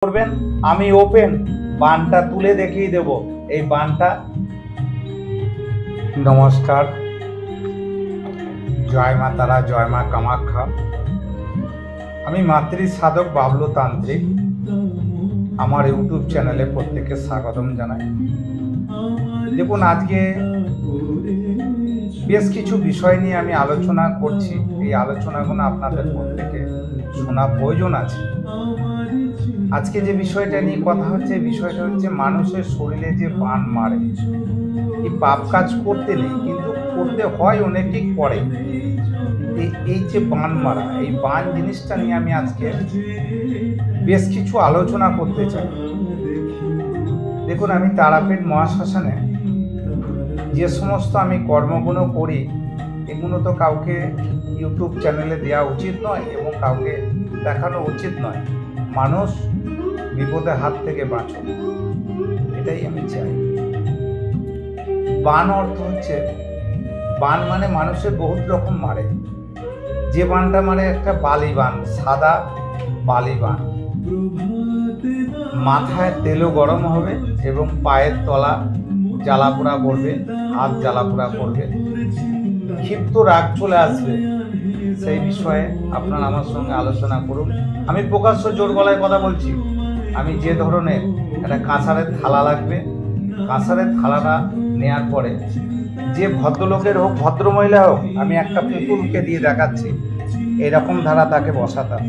করবেন আমি ওপেন বানটা তুলে দেখিয়ে দেব এই বানটা। নমস্কার, জয় মা তারা, জয় মা কামাখ্যা। আমি মাতৃ সাধক বাবলু তান্ত্রিক। আমার ইউটিউব চ্যানেলে প্রত্যেককে স্বাগতম জানাই। দেখুন, আজকে বেশ কিছু বিষয় নিয়ে আমি আলোচনা করছি। এই আলোচনাগুলো আপনাদের প্রত্যেকে শোনা প্রয়োজন আছে। আজকে যে বিষয়টা নিয়ে কথা হচ্ছে, বিষয়টা হচ্ছে মানুষের শরীরে যে বান মারে। এই পাপ কাজ করতে নেই, কিন্তু করতে হয়, অনেকেই করে। এই যে বান মারা, এই বান জিনিসটা নিয়ে আমি আজকে বেশ কিছু আলোচনা করতে চাই। দেখুন, আমি তারাপীঠ মহাশ্মশানে যে সমস্ত আমি কর্মগুলো করি, এগুলো তো কাউকে ইউটিউব চ্যানেলে দেওয়া উচিত নয় এবং কাউকে দেখানো উচিত নয়। মানুষ বিপদের হাত থেকে বাঁচুক, এটাই আমি চাই। বান অর্থ হচ্ছে, বান মানে মানুষের বহুত রকম মারে। যে বানটা মারে একটা বালি বান, সাদা বালি বান। মাথায় তেলও গরম হবে এবং পায়ের তলা জ্বালাপোড়া করবে, হাত জ্বালাপোড়া করবে, ক্ষিপ্ত রাগ চলে আসবে। সেই বিষয়ে আপনারা আমার সঙ্গে আলোচনা করুন। আমি প্রকাশ্য জোর গলায় কথা বলছি। আমি যে ধরনের একটা কাঁসারের থালা লাগবে, কাঁসারের থালাটা নেওয়ার পরে যে ভদ্রলোকের হোক, ভদ্রমহিলা হোক, আমি একটা পুতুলকে দিয়ে দেখাচ্ছি। এরকম ধারা তাকে বসাতাম।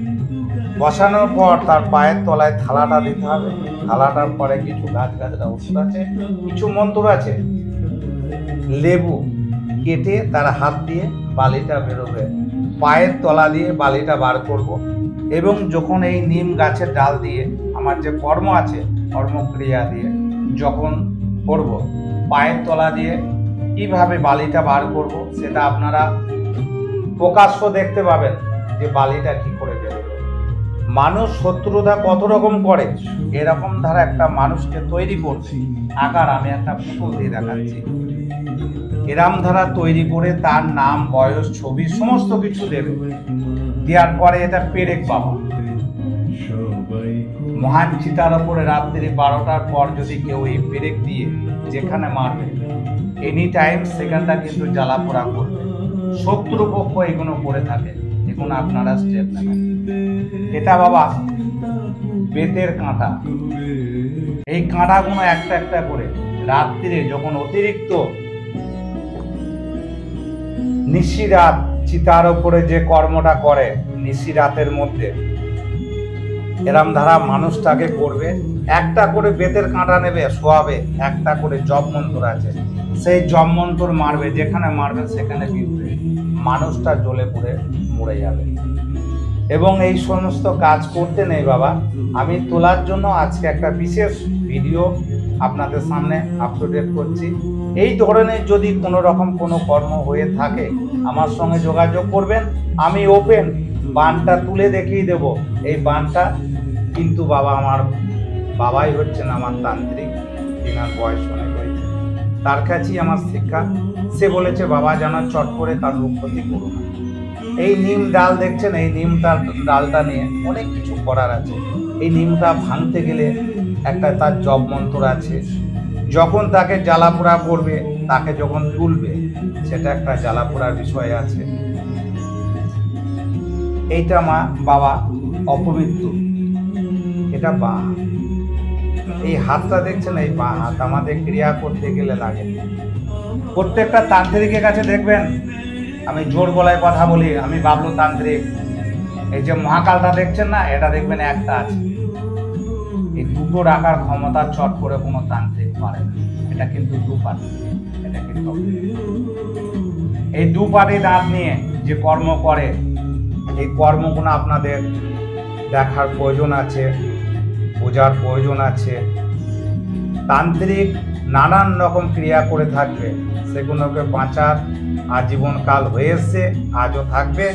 বসানোর পর তার পায়ের তলায় থালাটা দিতে হবে। থালাটার পরে কিছু গাছগাছরা ওষুধ আছে, কিছু মন্ত্র আছে। লেবু কেটে তার হাত দিয়ে বালিটা বেরোবে, পায়ের তলা দিয়ে বালিটা বার করব। এবং যখন এই নিম গাছের ডাল দিয়ে আমার যে কর্ম আছে, কর্মক্রিয়া দিয়ে যখন করব, পায়ের তলা দিয়ে কিভাবে বালিটা বার করব সেটা আপনারা প্রকাশ্য দেখতে পাবেন যে বালিটা কি করে বেরোবে। মানুষ শত্রুতা কত রকম করে, এরকম ধারা একটা মানুষকে তৈরি করছে। আকার আমি একটা পুতুল দিয়ে দেখাচ্ছি। এরম ধারা তৈরি করে তার নাম, বয়স, ছবি সমস্ত কিছু দেবে। দেওয়ার পরে এটা পেরেক বাবা মহান চিতার ওপরে রাত্রি 12টার পর যদি কেউ এই পেরেক দিয়ে যেখানে মারবে, এনি টাইম সেখানটা কিন্তু জ্বালাপোড়া করবে। শত্রুপক্ষ এগুলো করে থাকে, এগুলো আপনারা স্টেপ নেবেন। এটা বাবা বেতের কাঁটা। এই কাঁটাগুলো একটা একটা করে রাত্রিরে যখন অতিরিক্ত নিশিরাত চিতার ওপরে যে কর্মটা করে, নিশিরাতের মধ্যে এরম ধারা মানুষটাকে করবে। একটা করে বেতের কাঁটা নেবে, শোয়াবে, একটা করে জপ মন্ত্র আছে, সেই জপ মন্ত্র মারবে। যেখানে মারবে সেখানে বিঁধবে, মানুষটা জ্বলে পুড়ে মরে যাবে। এবং এই সমস্ত কাজ করতে নেই বাবা। আমি তোলার জন্য আজকে একটা বিশেষ ভিডিও আপনাদের সামনে আপডেট করছি। এই ধরনের যদি কোনো রকম কোনো কর্ম হয়ে থাকে আমার সঙ্গে যোগাযোগ করবেন। আমি ওপেন বানটা তুলে দেখিয়ে দেব এই বানটা। কিন্তু বাবা, আমার বাবাই হচ্ছেন আমার তান্ত্রিক, তিনার বয়স অনেক হয়েছে, তার কাছেই আমার শিক্ষা। সে বলেছে বাবা যেন চট করে তার রোগ ক্ষতি করুন। এই নিম ডাল দেখছেন, এই নিম ডালটা নিয়ে অনেক কিছু করার আছে। এই নিমটা ভাঙতে গেলে একটা তার জপ মন্ত্র আছে। যখন তাকে জ্বালাপোড়া করবে, তাকে যখন তুলবে, সেটা একটা জ্বালাপোড়ার বিষয় আছে। এইটা মা বাবা অপবিত্র, এটা বা হাত। এই হাতটা দেখছেন, এই বা হাত আমাদের ক্রিয়া করতে গেলে লাগে। প্রত্যেকটা তান্ত্রিকের কাছে দেখবেন, আমি জোর গলায় কথা বলি, আমি বাবলু তান্ত্রিক। এই যে মহাকালটা দেখছেন না, এটা দেখবেন একটা আছে। এই দুটো রাখার ক্ষমতা চট করে কোনো তান্ত্রিক পারে না। এটা কিন্তু দুপাটি, এটা কিন্তু এই দুপাটি দাঁত নিয়ে যে কর্ম করে, এই কর্মগুলো আপনাদের দেখার প্রয়োজন আছে, বোঝার প্রয়োজন আছে। তান্ত্রিক নানান রকম ক্রিয়া করে থাকবে, সেগুলোকে বাঁচার আজীবনকাল হয়ে এসছে, আজও থাকবে।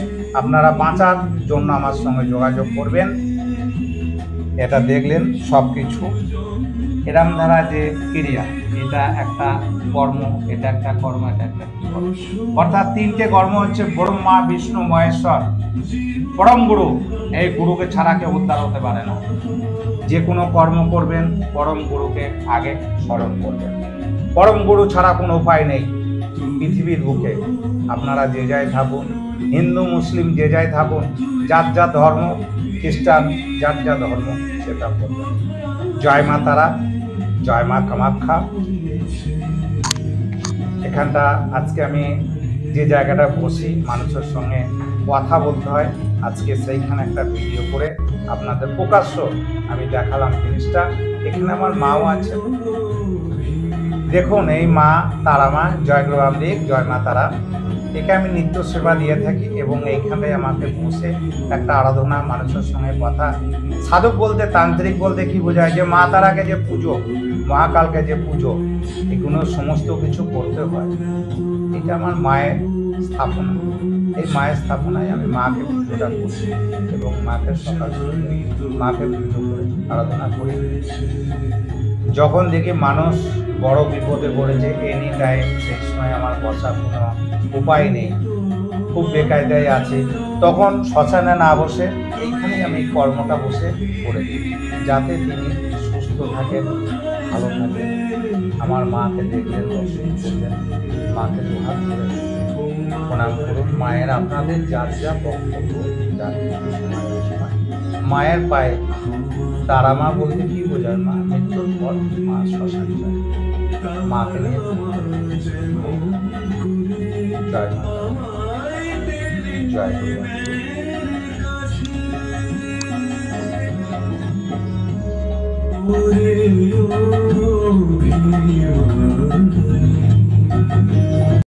আপনারা বাঁচার জন্য আমার সঙ্গে যোগাযোগ করবেন। এটা দেখলেন সব কিছু এরম ধারা যে ক্রিয়া, এটা একটা কর্ম, এটা একটা কর্ম, এটা একটা কর্ম। অর্থাৎ তিনটে কর্ম হচ্ছে ব্রহ্মা, বিষ্ণু, মহেশ্বর, পরম গুরু। এই গুরুকে ছাড়া কেউ উদ্ধার হতে পারে না। যে কোনো কর্ম করবেন পরম গুরুকে আগে স্মরণ করবেন। পরম গুরু ছাড়া কোনো উপায় নেই পৃথিবীর বুকে। আপনারা যে যাই থাকুন, হিন্দু মুসলিম যে যাই থাকুন, যার যা ধর্ম, খ্রিস্টান যার যা ধর্ম সেটা করবেন। জয় মা তারা, জয় মা কামাখ্যা। এখানটা আজকে আমি যে জায়গাটা বসি মানুষের সঙ্গে কথা বলতে হয়, আজকে সেইখানে একটা ভিডিও করে আপনাদের প্রকাশ্য আমি দেখালাম জিনিসটা। এখানে আমার মাও আছে, দেখুন এই মা তারা মা, জয় গুরু রামদেব, জয় মা তারা। একে আমি নিত্য সেবা দিয়ে থাকি এবং এইখানে আমাকে বসে একটা আরাধনা, মানুষের সঙ্গে কথা। সাধক বলতে, তান্ত্রিক বলতে কি বোঝায়? যে মা তারাকে যে পুজো, মহাকালকে যে পুজো, এগুলো সমস্ত কিছু করতে হয়। এটা আমার মায়ের স্থাপনা। এই মায়ের স্থাপনায় আমি মাকে পুজোটা করি এবং মাকে সকাল মাকে পুজো করে আরাধনা করি। যখন দেখি মানুষ বড় বিপদে পড়েছে এনি টাইম, সেই সময় আমার বসার কোনো উপায় নেই, খুব বেকায়দায় আছে, তখন শ্মশানে না বসে এইখানেই আমি কর্মটা বসে করে দিই, যাতে তিনি সুস্থ থাকেন, ভালো থাকেন। আমার মাকে দেখলেন, দর্শন করলেন, মাকে দুহাত করে প্রণাম করুন। মায়ের আপনাদের যার যা বক্তব্য, যার মায়ের পায়ে তারা মা বলতে কি বোঝায়? মা মৃত্যুর পর মা শ্মশান যায়, মাকে নিয়ে জয় মা, জয় গুরু।